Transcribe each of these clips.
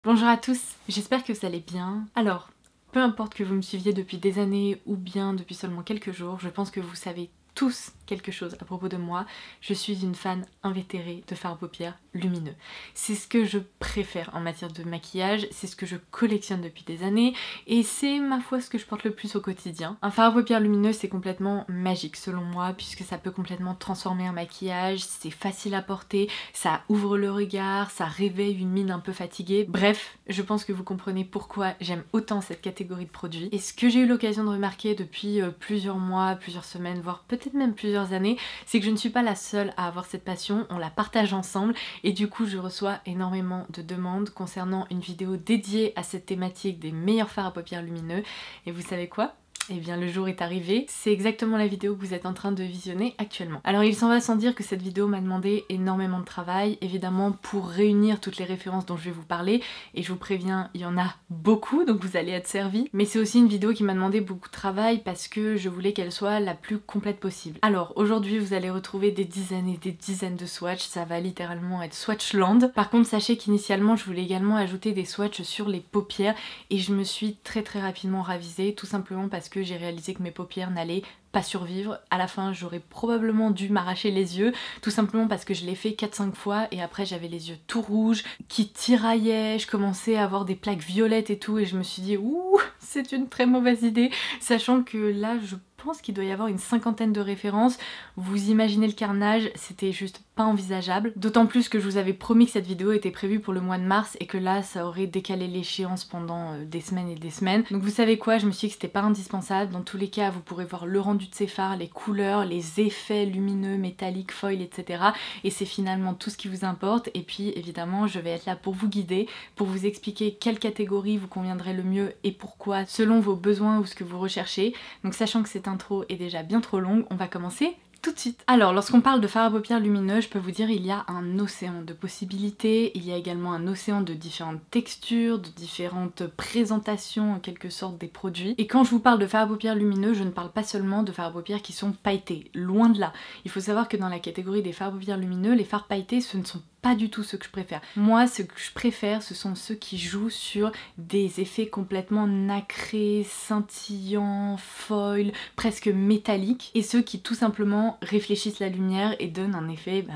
Bonjour à tous, j'espère que vous allez bien. Alors, peu importe que vous me suiviez depuis des années ou bien depuis seulement quelques jours, je pense que vous savez tous quelque chose à propos de moi. Je suis une fan invétérée de fard à paupières lumineux. C'est ce que je préfère en matière de maquillage, c'est ce que je collectionne depuis des années et c'est ma foi ce que je porte le plus au quotidien. Un fard à paupières lumineux c'est complètement magique selon moi puisque ça peut complètement transformer un maquillage, c'est facile à porter, ça ouvre le regard, ça réveille une mine un peu fatiguée. Bref, je pense que vous comprenez pourquoi j'aime autant cette catégorie de produits. Et ce que j'ai eu l'occasion de remarquer depuis plusieurs mois, plusieurs semaines, voire peut-être même plusieurs années, c'est que je ne suis pas la seule à avoir cette passion, on la partage ensemble et du coup je reçois énormément de demandes concernant une vidéo dédiée à cette thématique des meilleurs fards à paupières lumineux. Et vous savez quoi ? Eh bien le jour est arrivé, c'est exactement la vidéo que vous êtes en train de visionner actuellement. Alors il s'en va sans dire que cette vidéo m'a demandé énormément de travail, évidemment pour réunir toutes les références dont je vais vous parler, et je vous préviens, il y en a beaucoup, donc vous allez être servis. Mais c'est aussi une vidéo qui m'a demandé beaucoup de travail parce que je voulais qu'elle soit la plus complète possible. Alors aujourd'hui vous allez retrouver des dizaines et des dizaines de swatchs, ça va littéralement être Swatchland. Par contre sachez qu'initialement je voulais également ajouter des swatchs sur les paupières et je me suis très rapidement ravisée, tout simplement parce que j'ai réalisé que mes paupières n'allaient pas survivre. À la fin j'aurais probablement dû m'arracher les yeux, tout simplement parce que je l'ai fait 4-5 fois et après j'avais les yeux tout rouges, qui tiraillaient, je commençais à avoir des plaques violettes et tout et je me suis dit ouh c'est une très mauvaise idée, sachant que là je pense qu'il doit y avoir une cinquantaine de références. Vous imaginez le carnage, c'était juste pas envisageable. D'autant plus que je vous avais promis que cette vidéo était prévue pour le mois de mars et que là ça aurait décalé l'échéance pendant des semaines et des semaines. Donc vous savez quoi, je me suis dit que c'était pas indispensable. Dans tous les cas, vous pourrez voir le rendu de ces fards, les couleurs, les effets lumineux, métalliques, foil, etc. Et c'est finalement tout ce qui vous importe. Et puis évidemment, je vais être là pour vous guider, pour vous expliquer quelle catégorie vous conviendrait le mieux et pourquoi, selon vos besoins ou ce que vous recherchez. Donc sachant que cette intro est déjà bien trop longue, on va commencer tout de suite. Alors lorsqu'on parle de fard à paupières lumineux, je peux vous dire il y a un océan de possibilités, il y a également un océan de différentes textures, de différentes présentations en quelque sorte des produits. Et quand je vous parle de fard à paupières lumineux, je ne parle pas seulement de fards à paupières qui sont pailletés, loin de là. Il faut savoir que dans la catégorie des fards à paupières lumineux, les fards pailletés ce ne sont pas du tout ceux que je préfère. Moi, ce que je préfère, ce sont ceux qui jouent sur des effets complètement nacrés, scintillants, foil, presque métalliques, et ceux qui tout simplement réfléchissent la lumière et donnent un effet,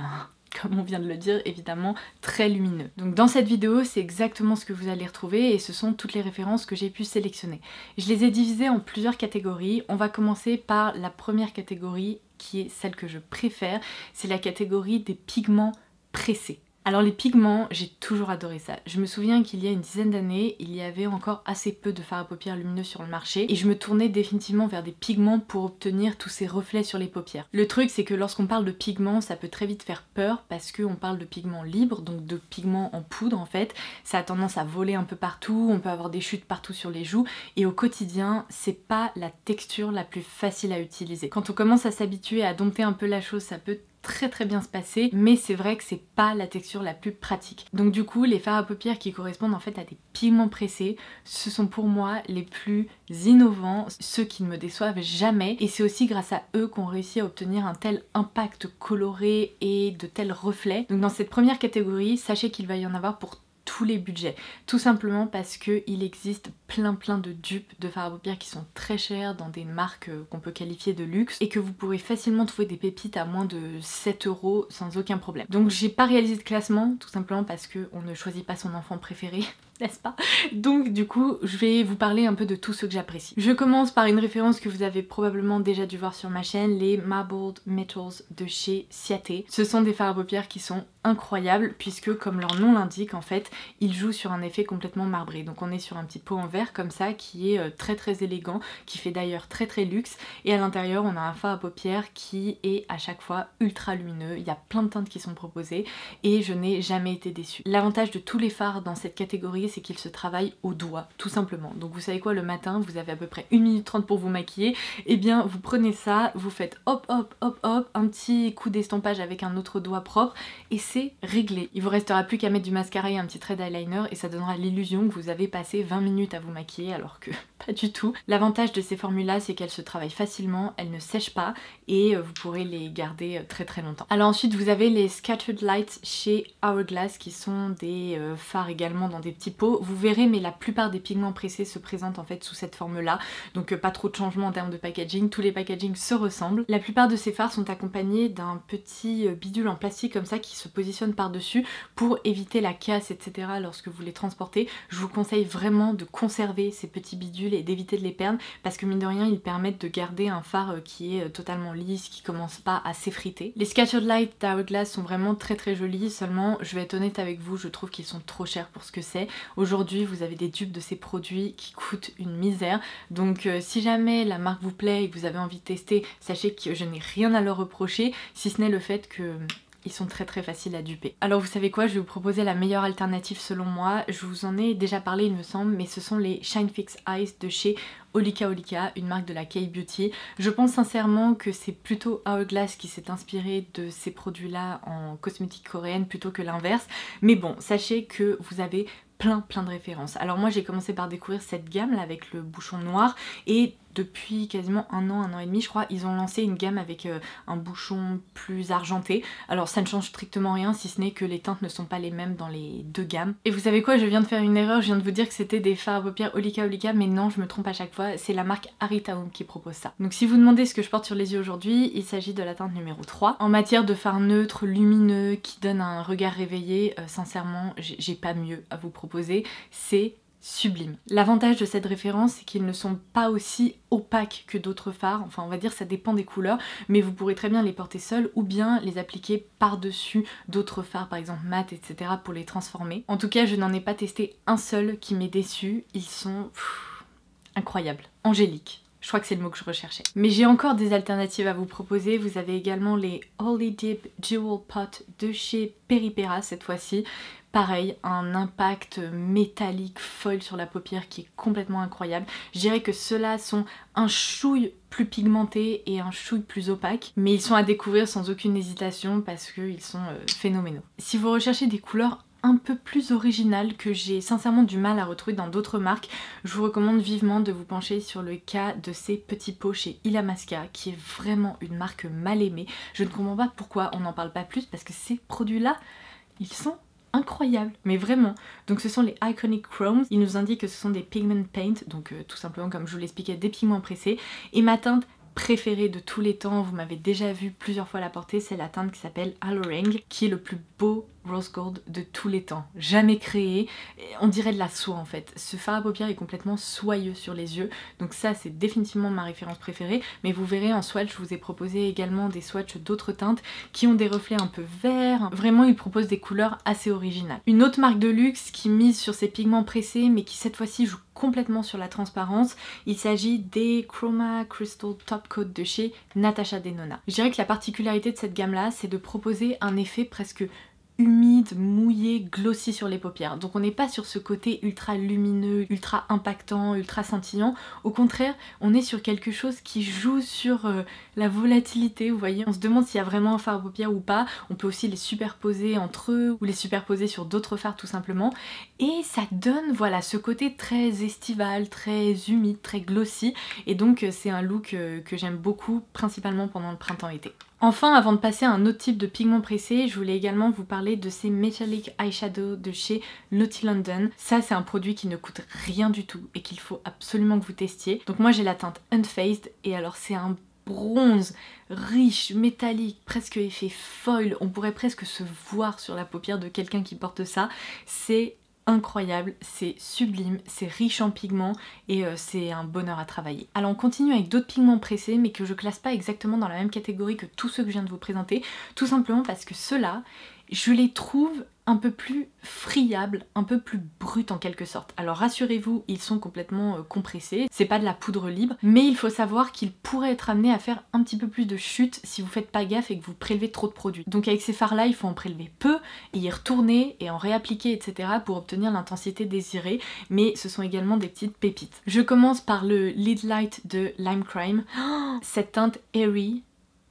comme on vient de le dire, évidemment très lumineux. Donc dans cette vidéo, c'est exactement ce que vous allez retrouver et ce sont toutes les références que j'ai pu sélectionner. Je les ai divisées en plusieurs catégories. On va commencer par la première catégorie qui est celle que je préfère, c'est la catégorie des pigments pressés. Alors les pigments, j'ai toujours adoré ça. Je me souviens qu'il y a une dizaine d'années, il y avait encore assez peu de fards à paupières lumineux sur le marché et je me tournais définitivement vers des pigments pour obtenir tous ces reflets sur les paupières. Le truc c'est que lorsqu'on parle de pigments, ça peut très vite faire peur parce qu'on parle de pigments libres, donc de pigments en poudre en fait. Ça a tendance à voler un peu partout, on peut avoir des chutes partout sur les joues et au quotidien, c'est pas la texture la plus facile à utiliser. Quand on commence à s'habituer à dompter un peu la chose, ça peut très bien se passer, mais c'est vrai que c'est pas la texture la plus pratique. Donc du coup, les fards à paupières qui correspondent en fait à des pigments pressés, ce sont pour moi les plus innovants, ceux qui ne me déçoivent jamais, et c'est aussi grâce à eux qu'on réussit à obtenir un tel impact coloré et de tels reflets. Donc dans cette première catégorie, sachez qu'il va y en avoir pour tous les budgets, tout simplement parce qu'il existe plein de dupes de fards à paupières qui sont très chers dans des marques qu'on peut qualifier de luxe et que vous pourrez facilement trouver des pépites à moins de 7 € sans aucun problème. Donc j'ai pas réalisé de classement, tout simplement parce qu'on ne choisit pas son enfant préféré, n'est-ce pas? Donc du coup je vais vous parler un peu de tout ce que j'apprécie. Je commence par une référence que vous avez probablement déjà dû voir sur ma chaîne, les Marbled Metals de chez Ciate. Ce sont des fards à paupières qui sont incroyables puisque comme leur nom l'indique en fait ils jouent sur un effet complètement marbré. Donc on est sur un petit pot en verre comme ça qui est très élégant, qui fait d'ailleurs très luxe et à l'intérieur on a un fard à paupières qui est à chaque fois ultra lumineux. Il y a plein de teintes qui sont proposées et je n'ai jamais été déçue. L'avantage de tous les fards dans cette catégorie c'est qu'ils se travaillent au doigt tout simplement. Donc vous savez quoi, le matin vous avez à peu près 1 minute 30 pour vous maquiller, et bien vous prenez ça, vous faites hop un petit coup d'estompage avec un autre doigt propre et c'est réglé. Il vous restera plus qu'à mettre du mascara et un petit trait d'eyeliner et ça donnera l'illusion que vous avez passé 20 minutes à vous maquiller alors que pas du tout. L'avantage de ces formules-là c'est qu'elles se travaillent facilement, elles ne sèchent pas et vous pourrez les garder très longtemps. Alors ensuite vous avez les Scattered Lights chez Hourglass qui sont des fards également dans des petits pots. Vous verrez, mais la plupart des pigments pressés se présentent en fait sous cette forme-là. Donc pas trop de changements en termes de packaging. Tous les packagings se ressemblent. La plupart de ces fards sont accompagnés d'un petit bidule en plastique comme ça qui se positionne par-dessus pour éviter la casse, etc. lorsque vous les transportez. Je vous conseille vraiment de conserver ces petits bidules et d'éviter de les perdre parce que mine de rien, ils permettent de garder un fard qui est totalement lisse, qui commence pas à s'effriter. Les Scattered Light d'Hourglass sont vraiment très jolis, seulement je vais être honnête avec vous, je trouve qu'ils sont trop chers pour ce que c'est. Aujourd'hui, vous avez des dupes de ces produits qui coûtent une misère, donc si jamais la marque vous plaît et que vous avez envie de tester, sachez que je n'ai rien à leur reprocher, si ce n'est le fait que ils sont très faciles à duper. Alors vous savez quoi, je vais vous proposer la meilleure alternative selon moi. Je vous en ai déjà parlé il me semble, mais ce sont les Shine Fix Eyes de chez Olika Olika, une marque de la K-Beauty. Je pense sincèrement que c'est plutôt Hourglass qui s'est inspiré de ces produits-là en cosmétique coréenne plutôt que l'inverse. Mais bon, sachez que vous avez plein de références. Alors moi j'ai commencé par découvrir cette gamme là avec le bouchon noir et depuis quasiment un an et demi je crois, ils ont lancé une gamme avec un bouchon plus argenté. Alors ça ne change strictement rien si ce n'est que les teintes ne sont pas les mêmes dans les deux gammes. Et vous savez quoi, je viens de faire une erreur, je viens de vous dire que c'était des fards à paupières Olika Olika, mais non, je me trompe à chaque fois, c'est la marque Harita Home qui propose ça. Donc si vous demandez ce que je porte sur les yeux aujourd'hui, il s'agit de la teinte numéro 3. En matière de fard neutre, lumineux, qui donne un regard réveillé, sincèrement, j'ai pas mieux à vous proposer, c'est sublime. L'avantage de cette référence, c'est qu'ils ne sont pas aussi opaques que d'autres fards, enfin on va dire ça dépend des couleurs, mais vous pourrez très bien les porter seuls ou bien les appliquer par-dessus d'autres fards, par exemple mat, etc. pour les transformer. En tout cas, je n'en ai pas testé un seul qui m'ait déçu, ils sont incroyables, angéliques. Je crois que c'est le mot que je recherchais. Mais j'ai encore des alternatives à vous proposer. Vous avez également les Holy Dip Jewel Pot de chez Peripera cette fois-ci. Pareil, un impact métallique foil sur la paupière qui est complètement incroyable. Je dirais que ceux-là sont un chouille plus pigmentés et un chouille plus opaque, mais ils sont à découvrir sans aucune hésitation parce qu'ils sont phénoménaux. Si vous recherchez des couleurs un peu plus originales que j'ai sincèrement du mal à retrouver dans d'autres marques, je vous recommande vivement de vous pencher sur le cas de ces petits pots chez Illamasqua qui est vraiment une marque mal aimée. Je ne comprends pas pourquoi on n'en parle pas plus parce que ces produits-là, ils sont incroyable, mais vraiment. Donc ce sont les Iconic Chromes, ils nous indiquent que ce sont des pigment paint, donc tout simplement comme je vous l'expliquais, des pigments pressés. Et ma teinte préférée de tous les temps, vous m'avez déjà vu plusieurs fois la porter, c'est la teinte qui s'appelle Aloreng, qui est le plus beau rose gold de tous les temps, jamais créé, on dirait de la soie en fait. Ce fard à paupières est complètement soyeux sur les yeux, donc ça c'est définitivement ma référence préférée, mais vous verrez en swatch, je vous ai proposé également des swatchs d'autres teintes qui ont des reflets un peu verts, vraiment ils proposent des couleurs assez originales. Une autre marque de luxe qui mise sur ces pigments pressés, mais qui cette fois-ci joue complètement sur la transparence, il s'agit des Chroma Crystal Top Coat de chez Natasha Denona. Je dirais que la particularité de cette gamme là, c'est de proposer un effet presque humide, mouillé, glossy sur les paupières. Donc on n'est pas sur ce côté ultra lumineux, ultra impactant, ultra scintillant. Au contraire, on est sur quelque chose qui joue sur la volatilité, vous voyez. On se demande s'il y a vraiment un fard à paupières ou pas. On peut aussi les superposer entre eux ou les superposer sur d'autres fards tout simplement. Et ça donne, voilà, ce côté très estival, très humide, très glossy. Et donc c'est un look que j'aime beaucoup, principalement pendant le printemps-été. Enfin, avant de passer à un autre type de pigment pressé, je voulais également vous parler de ces Metallic Eyeshadow de chez Naughty London. Ça, c'est un produit qui ne coûte rien du tout et qu'il faut absolument que vous testiez. Donc moi, j'ai la teinte Unfazed et alors c'est un bronze riche, métallique, presque effet foil. On pourrait presque se voir sur la paupière de quelqu'un qui porte ça. C'est incroyable, c'est sublime, c'est riche en pigments et c'est un bonheur à travailler. Alors on continue avec d'autres pigments pressés mais que je classe pas exactement dans la même catégorie que tous ceux que je viens de vous présenter, tout simplement parce que ceux-là, je les trouve un peu plus friables, un peu plus bruts en quelque sorte. Alors rassurez-vous, ils sont complètement compressés, c'est pas de la poudre libre, mais il faut savoir qu'ils pourraient être amenés à faire un petit peu plus de chute si vous faites pas gaffe et que vous prélevez trop de produits. Donc avec ces fards-là, il faut en prélever peu, et y retourner, et en réappliquer, etc. pour obtenir l'intensité désirée, mais ce sont également des petites pépites. Je commence par le Lid Light de Lime Crime. Oh, cette teinte airy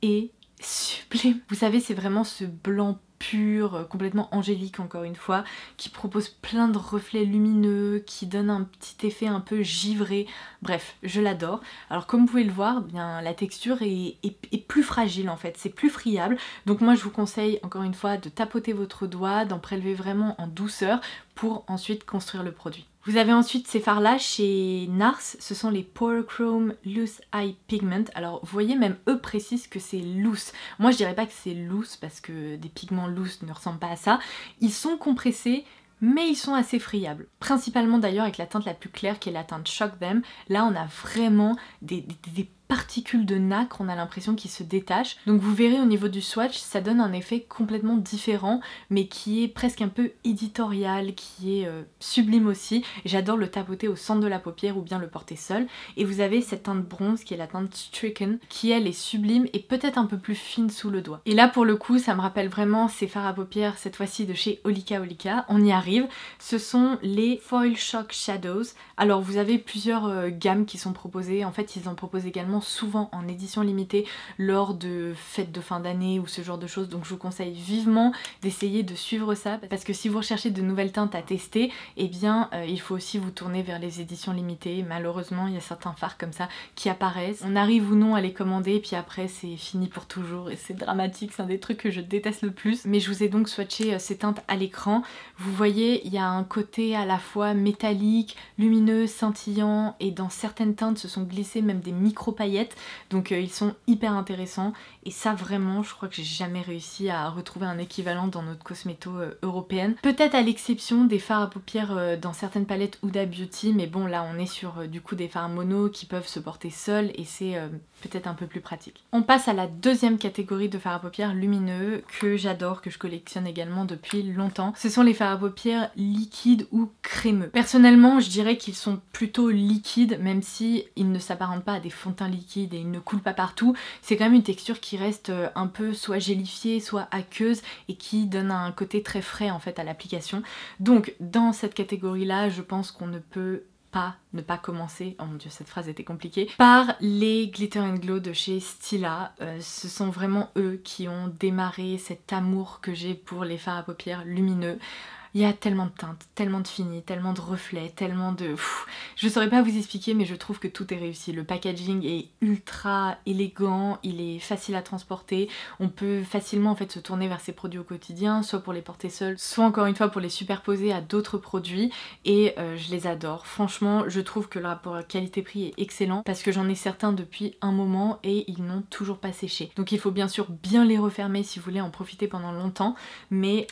est sublime. Vous savez, c'est vraiment ce blanc pur, complètement angélique encore une fois, qui propose plein de reflets lumineux, qui donne un petit effet un peu givré. Bref, je l'adore. Alors comme vous pouvez le voir, bien la texture est plus fragile en fait, c'est plus friable. Donc moi je vous conseille encore une fois de tapoter votre doigt, d'en prélever vraiment en douceur pour ensuite construire le produit. Vous avez ensuite ces fards là chez NARS, ce sont les Porochrome Loose Eye Pigment. Alors vous voyez, même eux précisent que c'est loose. Moi je dirais pas que c'est loose parce que des pigments loose ne ressemblent pas à ça. Ils sont compressés, mais ils sont assez friables. Principalement d'ailleurs avec la teinte la plus claire qui est la teinte Shock Them. Là on a vraiment des particules de nacre, on a l'impression qu'ils se détachent. Donc vous verrez au niveau du swatch, ça donne un effet complètement différent, mais qui est presque un peu éditorial, qui est sublime aussi. J'adore le tapoter au centre de la paupière ou bien le porter seul. Et vous avez cette teinte bronze qui est la teinte Stricken, qui elle est sublime et peut-être un peu plus fine sous le doigt. Et là pour le coup, ça me rappelle vraiment ces fards à paupières, cette fois-ci de chez Olika Olika. On y arrive. Ce sont les Foil Shock Shadows. Alors vous avez plusieurs gammes qui sont proposées. En fait, ils en proposent également souvent en édition limitée lors de fêtes de fin d'année ou ce genre de choses, donc je vous conseille vivement d'essayer de suivre ça, parce que si vous recherchez de nouvelles teintes à tester, eh bien il faut aussi vous tourner vers les éditions limitées. Malheureusement il y a certains fards comme ça qui apparaissent, on arrive ou non à les commander puis après c'est fini pour toujours et c'est dramatique, c'est un des trucs que je déteste le plus. Mais je vous ai donc swatché ces teintes à l'écran. Vous voyez, il y a un côté à la fois métallique, lumineux, scintillant, et dans certaines teintes se sont glissées même des micro-paillettes. Donc ils sont hyper intéressants et ça vraiment je crois que j'ai jamais réussi à retrouver un équivalent dans notre cosméto européenne. Peut-être à l'exception des fards à paupières dans certaines palettes Huda Beauty, mais bon là on est sur du coup des fards mono qui peuvent se porter seuls et c'est peut-être un peu plus pratique. On passe à la deuxième catégorie de fards à paupières lumineux que j'adore, que je collectionne également depuis longtemps. Ce sont les fards à paupières liquides ou crémeux. Personnellement je dirais qu'ils sont plutôt liquides, même si ils ne s'apparentent pas à des fonds de teint liquide et il ne coule pas partout. C'est quand même une texture qui reste un peu soit gélifiée, soit aqueuse et qui donne un côté très frais en fait à l'application. Donc dans cette catégorie là, je pense qu'on ne peut pas ne pas commencer, oh mon dieu cette phrase était compliquée, par les Glitter and Glow de chez Stila. Ce sont vraiment eux qui ont démarré cet amour que j'ai pour les fards à paupières lumineux. Il y a tellement de teintes, tellement de fini, tellement de reflets, tellement de... je saurais pas vous expliquer mais je trouve que tout est réussi. Le packaging est ultra élégant, il est facile à transporter, on peut facilement en fait se tourner vers ces produits au quotidien, soit pour les porter seuls, soit encore une fois pour les superposer à d'autres produits et je les adore. Franchement je trouve que le rapport qualité-prix est excellent parce que j'en ai certains depuis un moment et ils n'ont toujours pas séché. Donc il faut bien sûr bien les refermer si vous voulez en profiter pendant longtemps, mais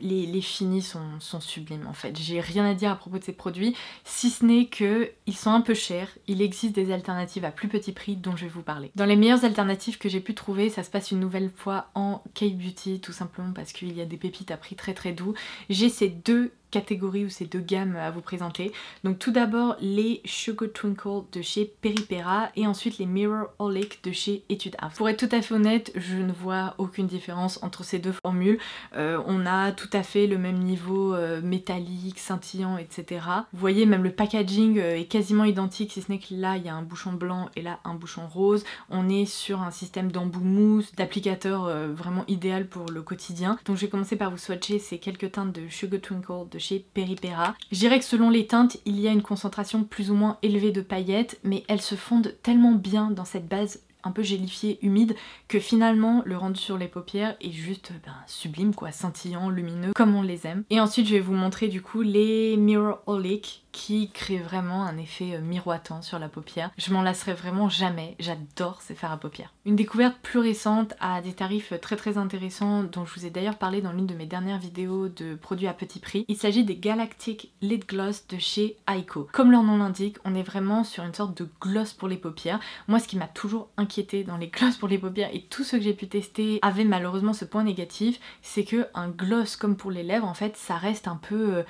les finis sont sublimes en fait. J'ai rien à dire à propos de ces produits, si ce n'est que ils sont un peu chers. Il existe des alternatives à plus petit prix dont je vais vous parler. Dans les meilleures alternatives que j'ai pu trouver, ça se passe une nouvelle fois en K-Beauty, tout simplement parce qu'il y a des pépites à prix très très doux. J'ai ces deux catégories ou ces deux gammes à vous présenter. Donc tout d'abord les Sugar Twinkle de chez Peripera et ensuite les Mirror Olic de chez Etude House. Pour être tout à fait honnête, je ne vois aucune différence entre ces deux formules. On a tout à fait le même niveau métallique, scintillant, etc. Vous voyez même le packaging est quasiment identique, si ce n'est que là il y a un bouchon blanc et là un bouchon rose. On est sur un système d'embout mousse, d'applicateur vraiment idéal pour le quotidien. Donc je vais commencer par vous swatcher ces quelques teintes de Sugar Twinkle de chez Peripera. Je dirais que selon les teintes, il y a une concentration plus ou moins élevée de paillettes, mais elles se fondent tellement bien dans cette base un peu gélifiée, humide, que finalement le rendu sur les paupières est juste sublime quoi, scintillant, lumineux, comme on les aime. Et ensuite je vais vous montrer du coup les Mirror Olic qui créent vraiment un effet miroitant sur la paupière. Je m'en lasserai vraiment jamais, j'adore ces fards à paupières. Une découverte plus récente à des tarifs très très intéressants dont je vous ai d'ailleurs parlé dans l'une de mes dernières vidéos de produits à petit prix. Il s'agit des Galactic Lid Gloss de chez Aiko. Comme leur nom l'indique, on est vraiment sur une sorte de gloss pour les paupières. Moi ce qui m'a toujours inquiété dans les gloss pour les paupières et tous ceux que j'ai pu tester avaient malheureusement ce point négatif, c'est que un gloss comme pour les lèvres en fait ça reste un peu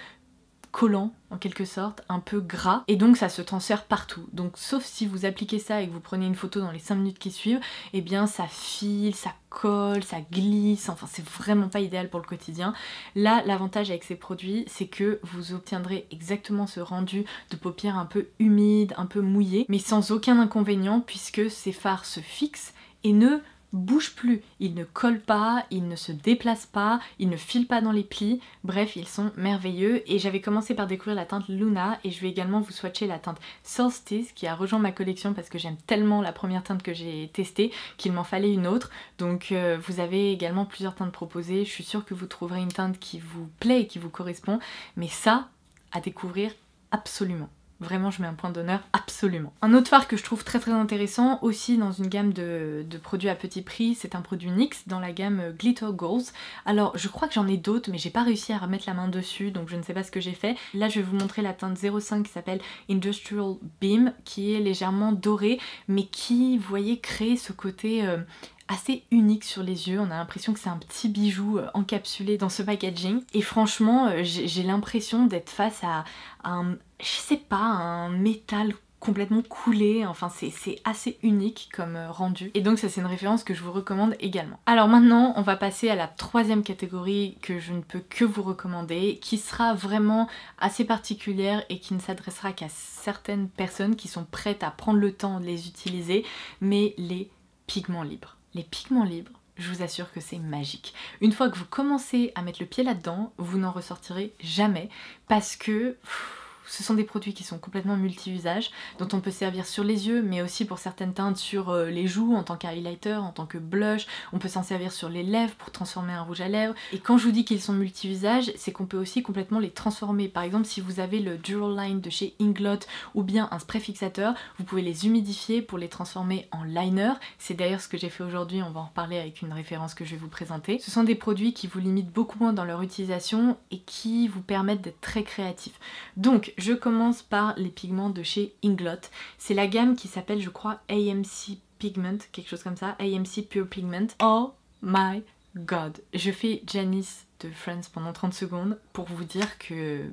collant en quelque sorte, un peu gras et donc ça se transfère partout. Donc sauf si vous appliquez ça et que vous prenez une photo dans les 5 minutes qui suivent, et bien ça file, ça colle, ça glisse, enfin c'est vraiment pas idéal pour le quotidien. Là l'avantage avec ces produits c'est que vous obtiendrez exactement ce rendu de paupières un peu humide, un peu mouillé, mais sans aucun inconvénient puisque ces fards se fixent et ne bougent plus, ils ne collent pas, ils ne se déplacent pas, ils ne filent pas dans les plis, bref ils sont merveilleux. Et j'avais commencé par découvrir la teinte Luna et je vais également vous swatcher la teinte Solstice qui a rejoint ma collection parce que j'aime tellement la première teinte que j'ai testée qu'il m'en fallait une autre. Donc vous avez également plusieurs teintes proposées, je suis sûre que vous trouverez une teinte qui vous plaît et qui vous correspond, mais ça, à découvrir absolument. Vraiment, je mets un point d'honneur, absolument. Un autre fard que je trouve très intéressant, aussi dans une gamme de produits à petit prix, c'est un produit NYX dans la gamme Glitter Goals. Alors, je crois que j'en ai d'autres, mais j'ai pas réussi à remettre la main dessus, donc je ne sais pas ce que j'ai fait. Là, je vais vous montrer la teinte 05 qui s'appelle Industrial Beam, qui est légèrement dorée, mais qui, vous voyez, crée ce côté assez unique sur les yeux. On a l'impression que c'est un petit bijou encapsulé dans ce packaging. Et franchement, j'ai l'impression d'être face à un, je sais pas, un métal complètement coulé, enfin c'est assez unique comme rendu. Et donc ça c'est une référence que je vous recommande également. Alors maintenant on va passer à la troisième catégorie que je ne peux que vous recommander, qui sera vraiment assez particulière et qui ne s'adressera qu'à certaines personnes qui sont prêtes à prendre le temps de les utiliser, mais les pigments libres. Les pigments libres, je vous assure que c'est magique. Une fois que vous commencez à mettre le pied là-dedans, vous n'en ressortirez jamais parce que ce sont des produits qui sont complètement multi-usages, dont on peut servir sur les yeux, mais aussi pour certaines teintes sur les joues, en tant qu'highlighter, en tant que blush. On peut s'en servir sur les lèvres pour transformer un rouge à lèvres. Et quand je vous dis qu'ils sont multi-usages, c'est qu'on peut aussi complètement les transformer. Par exemple, si vous avez le Dural-Line de chez Inglot ou bien un spray fixateur, vous pouvez les humidifier pour les transformer en liner. C'est d'ailleurs ce que j'ai fait aujourd'hui, on va en reparler avec une référence que je vais vous présenter. Ce sont des produits qui vous limitent beaucoup moins dans leur utilisation et qui vous permettent d'être très créatifs. Donc, je commence par les pigments de chez Inglot. C'est la gamme qui s'appelle, je crois, AMC Pigment, quelque chose comme ça, AMC Pure Pigment. Oh my god! Je fais Janice de Friends pendant 30 secondes pour vous dire que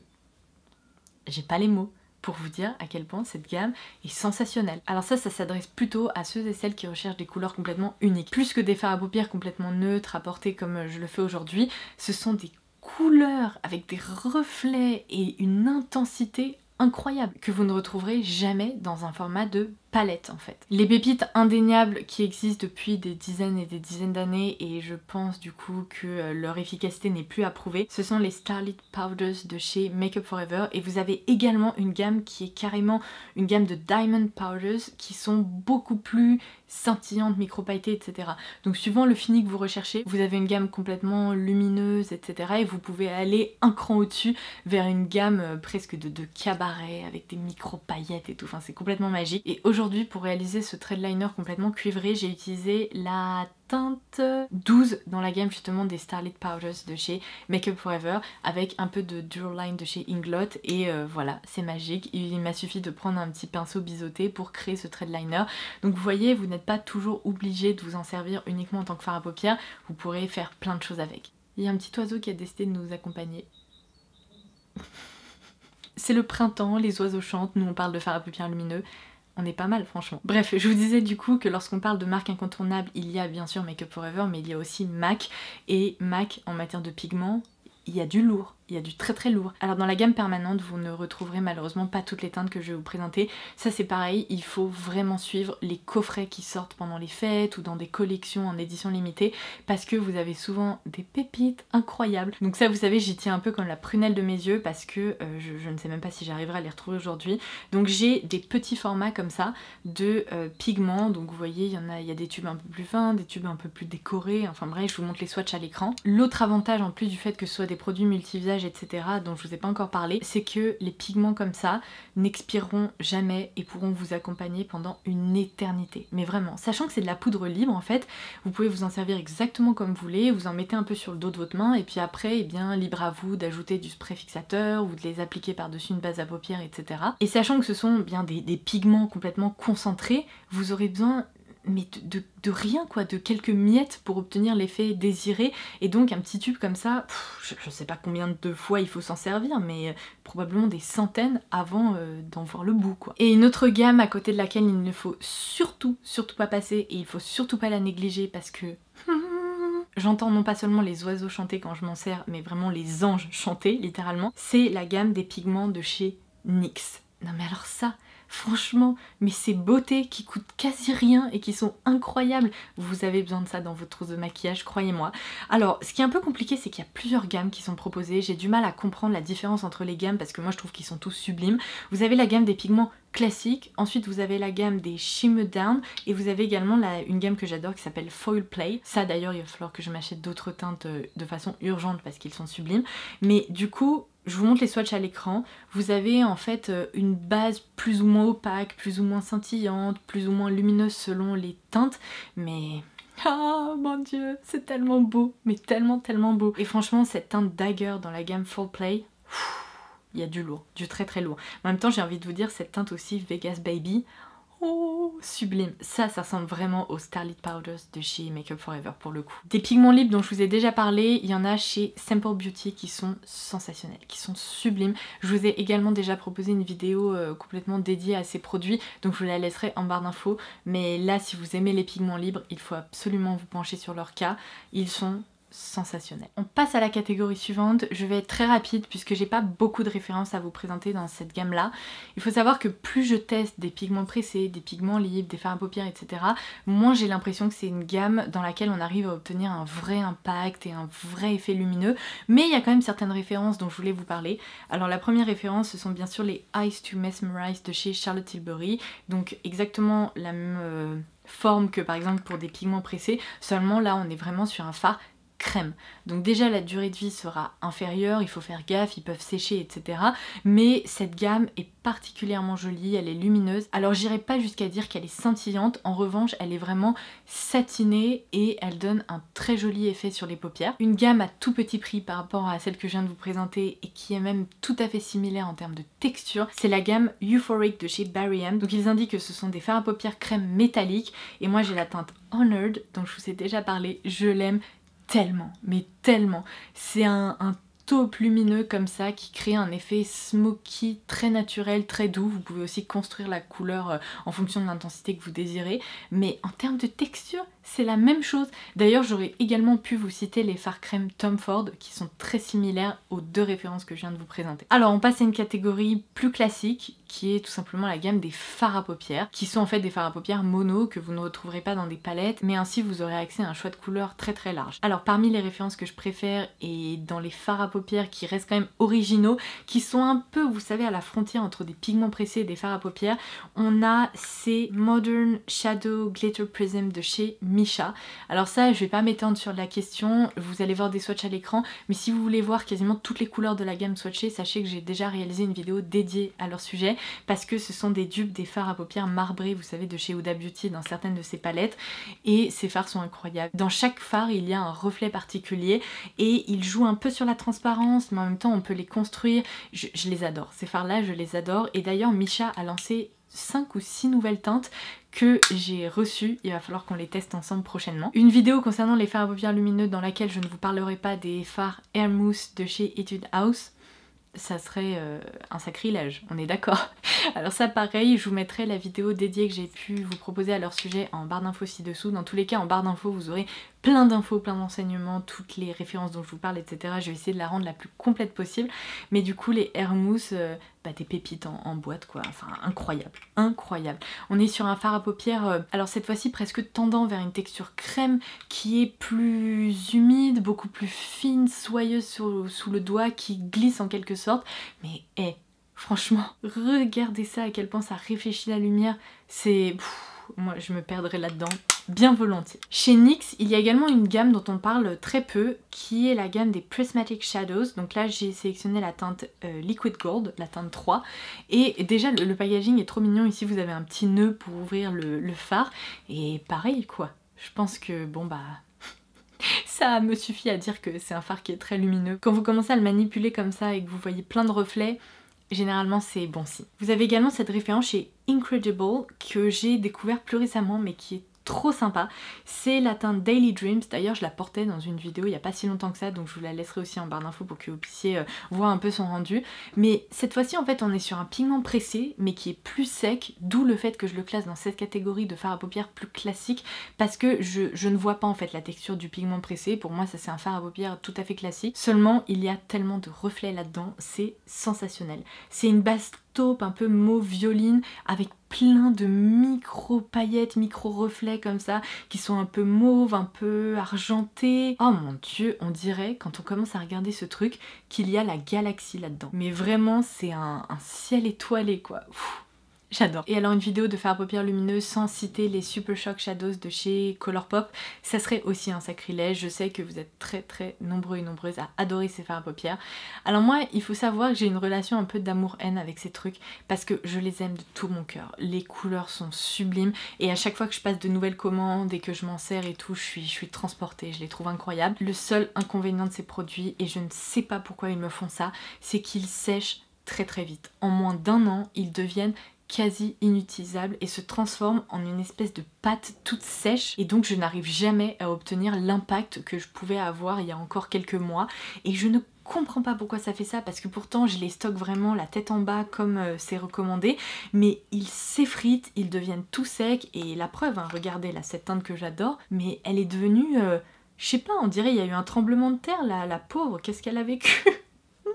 j'ai pas les mots pour vous dire à quel point cette gamme est sensationnelle. Alors ça s'adresse plutôt à ceux et celles qui recherchent des couleurs complètement uniques. Plus que des fards à paupières complètement neutres à porter comme je le fais aujourd'hui, ce sont des couleurs avec des reflets et une intensité incroyable que vous ne retrouverez jamais dans un format de palette en fait. Les pépites indéniables qui existent depuis des dizaines et des dizaines d'années et je pense du coup que leur efficacité n'est plus à prouver, ce sont les Starlit Powders de chez Makeup Forever et vous avez également une gamme qui est carrément une gamme de Diamond Powders qui sont beaucoup plus scintillantes, micro-pailletées, etc. Donc suivant le fini que vous recherchez, vous avez une gamme complètement lumineuse, etc. et vous pouvez aller un cran au-dessus vers une gamme presque de cabaret avec des micro-paillettes et tout, enfin c'est complètement magique. Et aujourd'hui, pour réaliser ce thread liner complètement cuivré, j'ai utilisé la teinte 12 dans la gamme justement des Starlit Powders de chez Makeup Forever avec un peu de Dural-Line de chez Inglot et voilà, c'est magique. Il m'a suffi de prendre un petit pinceau biseauté pour créer ce thread liner. Donc vous voyez, vous n'êtes pas toujours obligé de vous en servir uniquement en tant que fard à paupières, vous pourrez faire plein de choses avec. Il y a un petit oiseau qui a décidé de nous accompagner. C'est le printemps, les oiseaux chantent, nous on parle de fard à paupières lumineux. On est pas mal franchement. Bref, je vous disais du coup que lorsqu'on parle de marque incontournable, il y a bien sûr Makeup Forever, mais il y a aussi MAC. Et MAC, en matière de pigments, il y a du lourd. Il y a du très lourd. Alors dans la gamme permanente, vous ne retrouverez malheureusement pas toutes les teintes que je vais vous présenter. Ça c'est pareil, il faut vraiment suivre les coffrets qui sortent pendant les fêtes ou dans des collections en édition limitée parce que vous avez souvent des pépites incroyables. Donc ça vous savez, j'y tiens un peu comme la prunelle de mes yeux parce que je ne sais même pas si j'arriverai à les retrouver aujourd'hui. Donc j'ai des petits formats comme ça de pigments. Donc vous voyez, il y a des tubes un peu plus fins, des tubes un peu plus décorés. Enfin bref, je vous montre les swatchs à l'écran. L'autre avantage en plus du fait que ce soit des produits multi-usages etc. dont je vous ai pas encore parlé, c'est que les pigments comme ça n'expireront jamais et pourront vous accompagner pendant une éternité. Mais vraiment, sachant que c'est de la poudre libre en fait, vous pouvez vous en servir exactement comme vous voulez, vous en mettez un peu sur le dos de votre main et puis après, eh bien, libre à vous d'ajouter du spray fixateur ou de les appliquer par-dessus une base à paupières, etc. Et sachant que ce sont bien des pigments complètement concentrés, vous aurez besoin mais de rien quoi, de quelques miettes pour obtenir l'effet désiré et donc un petit tube comme ça, je sais pas combien de fois il faut s'en servir mais probablement des centaines avant d'en voir le bout quoi. Et une autre gamme à côté de laquelle il ne faut surtout pas passer et il faut surtout pas la négliger parce que j'entends non pas seulement les oiseaux chanter quand je m'en sers mais vraiment les anges chanter littéralement, c'est la gamme des pigments de chez NYX. Non mais alors ça, franchement, mais ces beautés qui coûtent quasi rien et qui sont incroyables, vous avez besoin de ça dans votre trousse de maquillage, croyez-moi. Alors, ce qui est un peu compliqué, c'est qu'il y a plusieurs gammes qui sont proposées. J'ai du mal à comprendre la différence entre les gammes parce que moi je trouve qu'ils sont tous sublimes. Vous avez la gamme des pigments classiques, ensuite vous avez la gamme des Shimmer Down et vous avez également une gamme que j'adore qui s'appelle Foil Play. Ça d'ailleurs, il va falloir que je m'achète d'autres teintes de façon urgente parce qu'ils sont sublimes. Mais du coup, je vous montre les swatchs à l'écran. Vous avez en fait une base plus ou moins opaque, plus ou moins scintillante, plus ou moins lumineuse selon les teintes, mais... Ah mon dieu, c'est tellement beau, mais tellement beau. Et franchement, cette teinte Dagger dans la gamme Full Play, il y a du lourd, du très lourd. En même temps, j'ai envie de vous dire, cette teinte aussi Vegas Baby, oh, sublime. Ça ressemble vraiment aux Starlit Powders de chez Makeup Forever pour le coup. Des pigments libres dont je vous ai déjà parlé, il y en a chez Simple Beauty qui sont sensationnels, qui sont sublimes. Je vous ai également déjà proposé une vidéo complètement dédiée à ces produits, donc je vous la laisserai en barre d'infos. Mais là, si vous aimez les pigments libres, il faut absolument vous pencher sur leur cas. Ils sont sensationnel. On passe à la catégorie suivante. Je vais être très rapide puisque j'ai pas beaucoup de références à vous présenter dans cette gamme là. Il faut savoir que plus je teste des pigments pressés, des pigments libres, des fards à paupières, etc., moins j'ai l'impression que c'est une gamme dans laquelle on arrive à obtenir un vrai impact et un vrai effet lumineux, mais il y a quand même certaines références dont je voulais vous parler. Alors la première référence, ce sont bien sûr les Eyes to Mesmerize de chez Charlotte Tilbury, donc exactement la même forme que par exemple pour des pigments pressés, seulement là on est vraiment sur un fard crème. Donc déjà la durée de vie sera inférieure, il faut faire gaffe, ils peuvent sécher, etc. Mais cette gamme est particulièrement jolie, elle est lumineuse. Alors j'irai pas jusqu'à dire qu'elle est scintillante, en revanche elle est vraiment satinée et elle donne un très joli effet sur les paupières. Une gamme à tout petit prix par rapport à celle que je viens de vous présenter et qui est même tout à fait similaire en termes de texture, c'est la gamme Euphoric de chez Barry M. Donc ils indiquent que ce sont des fards à paupières crème métalliques et moi j'ai la teinte Honored dont je vous ai déjà parlé, je l'aime tellement, mais tellement. C'est un taupe lumineux comme ça qui crée un effet smoky très naturel, très doux. Vous pouvez aussi construire la couleur en fonction de l'intensité que vous désirez. Mais en termes de texture, c'est la même chose. D'ailleurs, j'aurais également pu vous citer les fards crème Tom Ford qui sont très similaires aux deux références que je viens de vous présenter. Alors, on passe à une catégorie plus classique qui est tout simplement la gamme des fards à paupières, qui sont en fait des fards à paupières mono que vous ne retrouverez pas dans des palettes, mais ainsi vous aurez accès à un choix de couleurs très large. Alors, parmi les références que je préfère et dans les fards à paupières qui restent quand même originaux, qui sont un peu, vous savez, à la frontière entre des pigments pressés et des fards à paupières, on a ces Modern Shadow Glitter Prism de chez Misha. Alors ça, je vais pas m'étendre sur la question, vous allez voir des swatchs à l'écran, mais si vous voulez voir quasiment toutes les couleurs de la gamme swatchée, sachez que j'ai déjà réalisé une vidéo dédiée à leur sujet, parce que ce sont des dupes des fards à paupières marbrés, vous savez, de chez Huda Beauty dans certaines de ses palettes, et ces fards sont incroyables. Dans chaque fard, il y a un reflet particulier, et ils jouent un peu sur la transparence, mais en même temps on peut les construire. Je les adore, ces fards là je les adore, et d'ailleurs Misha a lancé 5 ou 6 nouvelles teintes que j'ai reçues, il va falloir qu'on les teste ensemble prochainement. Une vidéo concernant les fards à paupières lumineux dans laquelle je ne vous parlerai pas des fards Air Mousse de chez Etude House, ça serait un sacrilège, on est d'accord. Alors ça pareil, je vous mettrai la vidéo dédiée que j'ai pu vous proposer à leur sujet en barre d'infos ci-dessous. Dans tous les cas, en barre d'infos, vous aurez plein d'infos, plein d'enseignements, toutes les références dont je vous parle, etc. Je vais essayer de la rendre la plus complète possible. Mais du coup, les Air Mousse, des pépites en boîte quoi, enfin incroyable, incroyable. On est sur un fard à paupières, alors cette fois-ci presque tendant vers une texture crème qui est plus humide, beaucoup plus fine, soyeuse sous le doigt, qui glisse en quelque sorte, mais franchement, regardez ça, à quel point ça réfléchit la lumière, c'est... moi je me perdrais là-dedans bien volontiers. Chez NYX, il y a également une gamme dont on parle très peu, qui est la gamme des Prismatic Shadows. Donc là j'ai sélectionné la teinte Liquid Gold, la teinte 3, et déjà le packaging est trop mignon. Ici vous avez un petit nœud pour ouvrir le fard, et pareil quoi, je pense que bon bah... ça me suffit à dire que c'est un fard qui est très lumineux. Quand vous commencez à le manipuler comme ça et que vous voyez plein de reflets, généralement c'est bon signe. Vous avez également cette référence chez Incredible que j'ai découvert plus récemment mais qui est trop sympa. C'est la teinte Daily Dreams, d'ailleurs je la portais dans une vidéo il n'y a pas si longtemps que ça, donc je vous la laisserai aussi en barre d'infos pour que vous puissiez voir un peu son rendu. Mais cette fois-ci en fait on est sur un pigment pressé mais qui est plus sec, d'où le fait que je le classe dans cette catégorie de fard à paupières plus classique, parce que je ne vois pas en fait la texture du pigment pressé. Pour moi ça c'est un fard à paupières tout à fait classique, seulement il y a tellement de reflets là-dedans, c'est sensationnel. C'est une base taupe, un peu mauve violine, avec plein de micro paillettes, micro reflets comme ça, qui sont un peu mauves, un peu argentés. Oh mon dieu, on dirait, quand on commence à regarder ce truc, qu'il y a la galaxie là-dedans. Mais vraiment, c'est un ciel étoilé quoi. Ouf. J'adore. Et alors une vidéo de fard à paupières lumineux sans citer les Super Shock Shadows de chez Colourpop, ça serait aussi un sacrilège. Je sais que vous êtes très nombreux et nombreuses à adorer ces fards à paupières. Alors moi, il faut savoir que j'ai une relation un peu d'amour-haine avec ces trucs parce que je les aime de tout mon cœur. Les couleurs sont sublimes et à chaque fois que je passe de nouvelles commandes et que je m'en sers et tout, je suis transportée, je les trouve incroyables. Le seul inconvénient de ces produits, et je ne sais pas pourquoi ils me font ça, c'est qu'ils sèchent très vite. En moins d'1 an, ils deviennent quasi inutilisable et se transforme en une espèce de pâte toute sèche et donc je n'arrive jamais à obtenir l'impact que je pouvais avoir il y a encore quelques mois et je ne comprends pas pourquoi ça fait ça parce que pourtant je les stocke vraiment la tête en bas comme c'est recommandé mais ils s'effritent, ils deviennent tout secs et la preuve, hein, regardez là cette teinte que j'adore mais elle est devenue, je sais pas, on dirait il y a eu un tremblement de terre là, la pauvre, qu'est-ce qu'elle a vécu.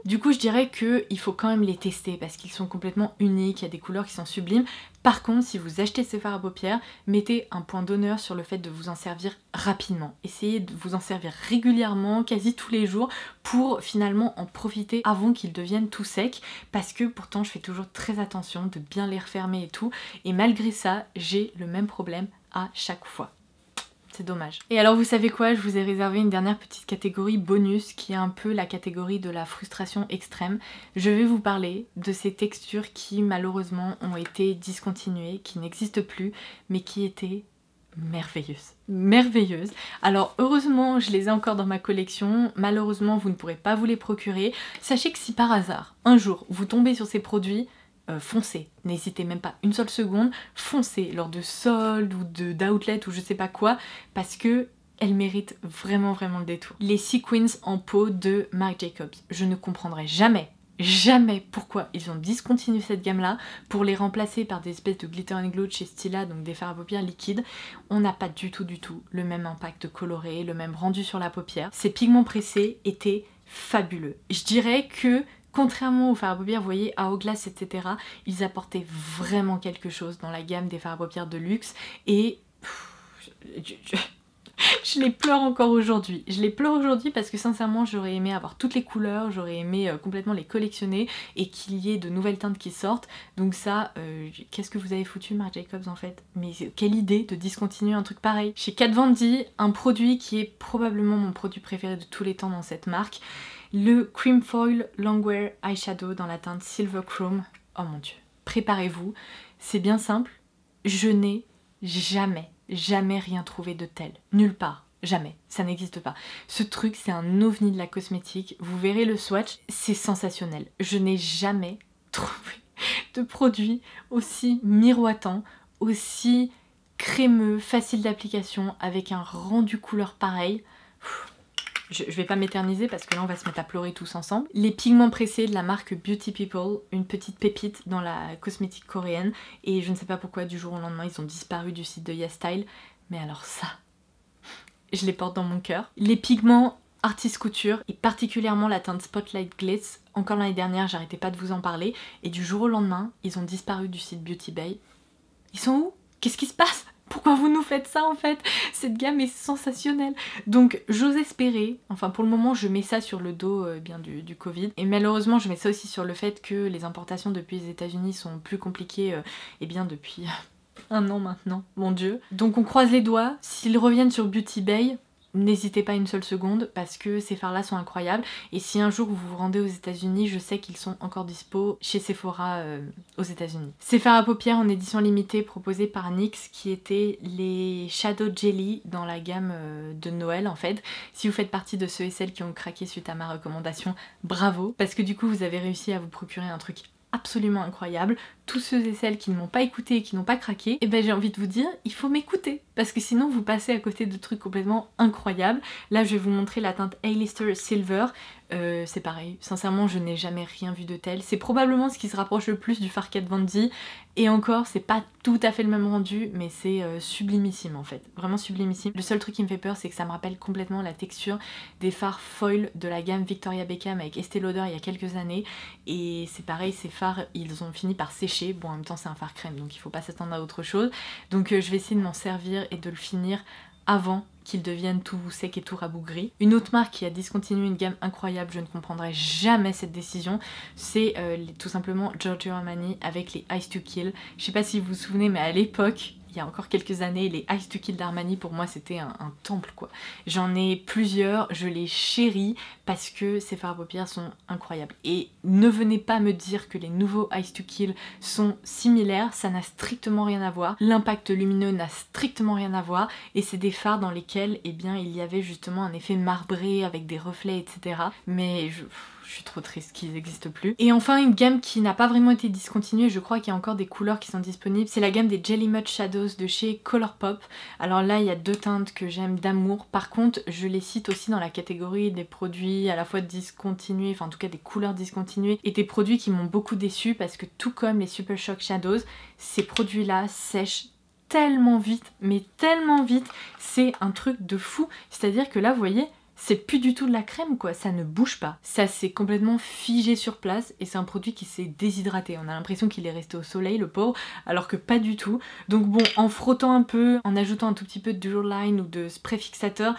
Du coup je dirais qu'il faut quand même les tester parce qu'ils sont complètement uniques, il y a des couleurs qui sont sublimes. Par contre si vous achetez ces fards à paupières, mettez un point d'honneur sur le fait de vous en servir rapidement. Essayez de vous en servir régulièrement, quasi tous les jours, pour finalement en profiter avant qu'ils deviennent tout secs. Parce que pourtant je fais toujours très attention de bien les refermer et tout. Et malgré ça, j'ai le même problème à chaque fois. C'est dommage. Et alors vous savez quoi, je vous ai réservé une dernière petite catégorie bonus qui est un peu la catégorie de la frustration extrême. Je vais vous parler de ces textures qui malheureusement ont été discontinuées, qui n'existent plus, mais qui étaient merveilleuses. Merveilleuses. Alors heureusement je les ai encore dans ma collection, malheureusement vous ne pourrez pas vous les procurer. Sachez que si par hasard, un jour, vous tombez sur ces produits, foncez, n'hésitez même pas une seule seconde, foncez lors de soldes ou d'outlet ou je sais pas quoi, parce que elles méritent vraiment le détour. Les Sequins en peau de Marc Jacobs, je ne comprendrai jamais pourquoi ils ont discontinué cette gamme là pour les remplacer par des espèces de glitter and glow de chez Stila, donc des fards à paupières liquides. On n'a pas du tout le même impact coloré, le même rendu sur la paupière. Ces pigments pressés étaient fabuleux. Je dirais que contrairement aux fards à paupières, vous voyez, Hourglass, etc., ils apportaient vraiment quelque chose dans la gamme des fards à paupières de luxe et je les pleure encore aujourd'hui. Je les pleure aujourd'hui parce que sincèrement j'aurais aimé avoir toutes les couleurs, j'aurais aimé complètement les collectionner et qu'il y ait de nouvelles teintes qui sortent. Donc ça, qu'est-ce que vous avez foutu Marc Jacobs en fait? Mais quelle idée de discontinuer un truc pareil. Chez Kat Von D, un produit qui est probablement mon produit préféré de tous les temps dans cette marque, le Cream Foil Longwear Eyeshadow dans la teinte Silver Chrome. Oh mon dieu, préparez-vous, c'est bien simple, je n'ai jamais rien trouvé de tel, nulle part, jamais, ça n'existe pas. Ce truc c'est un ovni de la cosmétique, vous verrez le swatch, c'est sensationnel. Je n'ai jamais trouvé de produit aussi miroitant, aussi crémeux, facile d'application, avec un rendu couleur pareil. Je vais pas m'éterniser parce que là on va se mettre à pleurer tous ensemble. Les pigments pressés de la marque Beauty People, une petite pépite dans la cosmétique coréenne et je ne sais pas pourquoi du jour au lendemain ils ont disparu du site de YesStyle, mais alors ça, je les porte dans mon cœur. Les pigments Artist Couture et particulièrement la teinte Spotlight Glitz, encore l'année dernière j'arrêtais pas de vous en parler et du jour au lendemain ils ont disparu du site Beauty Bay. Ils sont où? Qu'est-ce qui se passe? Pourquoi vous nous faites ça en fait? Cette gamme est sensationnelle. Donc j'ose espérer, enfin pour le moment je mets ça sur le dos bien du Covid. Et malheureusement je mets ça aussi sur le fait que les importations depuis les États-Unis sont plus compliquées et bien depuis 1 an maintenant, mon dieu. Donc on croise les doigts, s'ils reviennent sur Beauty Bay, n'hésitez pas une seule seconde parce que ces fards là sont incroyables et si un jour vous vous rendez aux États-Unis, je sais qu'ils sont encore dispo chez Sephora aux États-Unis. Ces fards à paupières en édition limitée proposés par NYX qui étaient les Shadow Jelly dans la gamme de Noël en fait. Si vous faites partie de ceux et celles qui ont craqué suite à ma recommandation, bravo parce que du coup vous avez réussi à vous procurer un truc absolument incroyable. Tous ceux et celles qui ne m'ont pas écouté et qui n'ont pas craqué, et ben j'ai envie de vous dire, il faut m'écouter. parce que sinon vous passez à côté de trucs complètement incroyables. Là je vais vous montrer la teinte A-Lister Silver. C'est pareil, sincèrement je n'ai jamais rien vu de tel. C'est probablement ce qui se rapproche le plus du fard Kat Von D, et encore c'est pas tout à fait le même rendu, mais c'est sublimissime en fait, vraiment sublimissime. Le seul truc qui me fait peur c'est que ça me rappelle complètement la texture des fards foil de la gamme Victoria Beckham avec Estée Lauder il y a quelques années, et c'est pareil, ces fards ils ont fini par sécher. Bon, en même temps c'est un fard crème donc il faut pas s'attendre à autre chose, donc je vais essayer de m'en servir et de le finir avant qu'il devienne tout sec et tout rabougri. Une autre marque qui a discontinué une gamme incroyable, je ne comprendrai jamais cette décision, c'est tout simplement Giorgio Armani avec les Ice to Kill. Je sais pas si vous vous souvenez, mais à l'époque, il y a encore quelques années, les Ice to Kill d'Armani pour moi c'était un temple quoi. J'en ai plusieurs, je les chéris parce que ces fards à paupières sont incroyables. Et ne venez pas me dire que les nouveaux Ice to Kill sont similaires, ça n'a strictement rien à voir. L'impact lumineux n'a strictement rien à voir, et c'est des fards dans lesquels eh bien, il y avait justement un effet marbré avec des reflets etc. Mais je suis trop triste qu'ils n'existent plus. Et enfin une gamme qui n'a pas vraiment été discontinuée, je crois qu'il y a encore des couleurs qui sont disponibles, c'est la gamme des Jelly Mud Shadows de chez Colourpop. Alors là il y a deux teintes que j'aime d'amour, par contre je les cite aussi dans la catégorie des produits à la fois discontinués, enfin en tout cas des couleurs discontinuées, et des produits qui m'ont beaucoup déçue parce que tout comme les Super Shock Shadows, ces produits là sèchent tellement vite, mais tellement vite, c'est un truc de fou. C'est-à-dire que là vous voyez, c'est plus du tout de la crème quoi, ça ne bouge pas. Ça s'est complètement figé sur place et c'est un produit qui s'est déshydraté. On a l'impression qu'il est resté au soleil le pauvre, alors que pas du tout. Donc bon, en frottant un peu, en ajoutant un tout petit peu de Duraline ou de spray fixateur,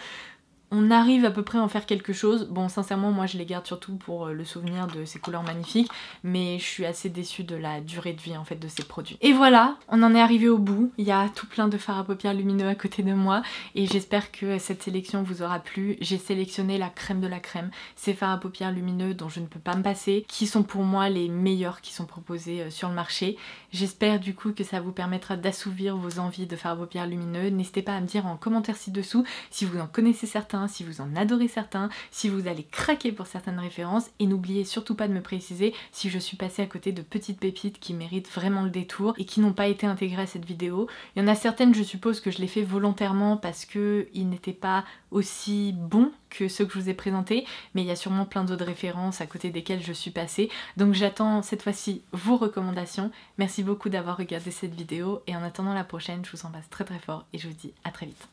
on arrive à peu près à en faire quelque chose. Bon sincèrement moi je les garde surtout pour le souvenir de ces couleurs magnifiques, mais je suis assez déçue de la durée de vie en fait de ces produits. Et voilà, on en est arrivé au bout. Il y a tout plein de fards à paupières lumineux à côté de moi et j'espère que cette sélection vous aura plu. J'ai sélectionné la crème de la crème, ces fards à paupières lumineux dont je ne peux pas me passer, qui sont pour moi les meilleurs qui sont proposés sur le marché. J'espère du coup que ça vous permettra d'assouvir vos envies de fards à paupières lumineux. N'hésitez pas à me dire en commentaire ci-dessous si vous en connaissez certains, si vous en adorez certains, si vous allez craquer pour certaines références, et n'oubliez surtout pas de me préciser si je suis passée à côté de petites pépites qui méritent vraiment le détour et qui n'ont pas été intégrées à cette vidéo. Il y en a certaines, je suppose que je les fais volontairement parce qu'ils n'étaient pas aussi bons que ceux que je vous ai présentés, mais il y a sûrement plein d'autres références à côté desquelles je suis passée, donc j'attends cette fois-ci vos recommandations. Merci beaucoup d'avoir regardé cette vidéo et en attendant la prochaine, je vous embrasse très très fort et je vous dis à très vite.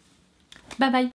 Bye bye!